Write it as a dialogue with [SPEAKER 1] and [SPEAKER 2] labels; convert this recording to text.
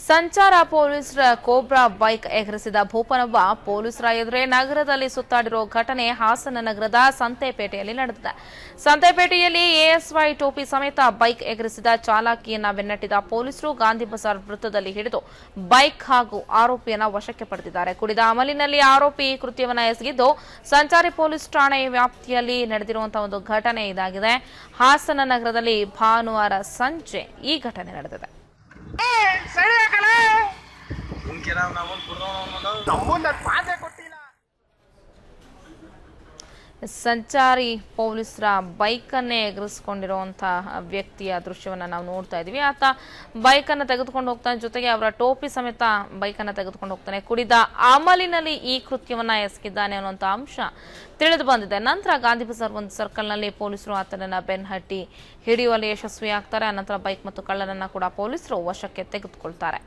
[SPEAKER 1] ಸಂಚಾರ ಪೊಲೀಸರ cobra bike ಎಗರಿಸಿದ ಭೂಪನೊಬ್ಬ ಪೊಲೀಸರ ಎದುರೇ ನಗರದಲ್ಲಿ ಸುತ್ತಾಡಿರೋ ಘಟನೆ ಹಾಸನ ನಗರದ ಸಂತೆಪೇಟೆಯಲ್ಲಿ ನಡೆದಿದೆ. ಸಂತೆಪೇಟೆಯಲ್ಲಿ ಎಎಸ್ವೈ ಟೋಪಿ ಸಮೇತ ಬೈಕ್ ಎಗರಿಸಿದ ಚಾಲಕಿಯನ್ನ ಬೆನ್ನಟ್ಟಿದ ಪೊಲೀಸರು ಗಾಂಧಿ ಬಜಾರ್ ವೃತ್ತದಲ್ಲಿ ಹಿಡಿದು ಬೈಕ್ ಹಾಗೂ ಆರೋಪಿಯನ್ನ ವಶಕ್ಕೆ ಪಡೆದಿದ್ದಾರೆ. ಕುಡಿದ ಅಮಲಿನಲ್ಲಿ ಆರೋಪಿ ಕೃತ್ಯವನ್ನ ಎಸಗಿದ್ದು ಸಂಚಾರಿ ಪೊಲೀಸ್ ಠಾಣೆ ವ್ಯಾಪ್ತಿಯಲ್ಲಿ ನಡೆದಿರುವಂತಹ ಒಂದು ಘಟನೆ ಇದಾಗಿದೆ. ಹಾಸನ ನಗರದಲ್ಲಿ ಭಾನುವಾರ ಸಂಜೆ ಈ ಘಟನೆ ನಡೆದಿದೆ. ಸಂಚಾರಿ ಪೊಲೀಸರ ಬೈಕ್ ಅನ್ನೇ ಎಗರಿಸಿಕೊಂಡಿರುವಂತಹ ವ್ಯಕ್ತಿಯ ದೃಶ್ಯವನ್ನ ನಾವು ನೋಡ್ತಾ ಇದೀವಿ. ಆತ ಬೈಕ್ ಅನ್ನು ತೆಗೆದುಕೊಂಡು ಹೋಗ್ತಾನೆ, ಜೊತೆಗೆ ಅವರ ಟೋಪಿ ಸಮೇತ ಬೈಕ್ ಅನ್ನು ತೆಗೆದುಕೊಂಡು ಹೋಗ್ತಾನೆ. ಕುಡಿದ ಅಮಲಿನಲ್ಲಿ ಈ ಕೃತ್ಯವನ್ನ ಎಸಗಿದ್ದಾನೆ ಅನ್ನುವಂತ ಅಂಶ ತಿಳಿದು ಬಂದಿದೆ. ನಂತರ ಗಾಂಧಿ ಬಜಾರ್ ಒಂದು ಸರ್ಕಲ್ ನಲ್ಲಿ ಪೊಲೀಸರು ಆತನನ್ನ ಬೆನ್ನಹಟ್ಟಿ ಹಿಡಿಯುವಲ್ಲಿ ಯಶಸ್ವಿಯಾಗ್ತಾರೆ. ಅನಂತರ ಬೈಕ್ ಮತ್ತು ಕಳ್ಳನನ್ನ ಕೂಡ ಪೊಲೀಸರು ವಶಕ್ಕೆ ತೆಗೆದುಕೊಳ್ತಾರೆ.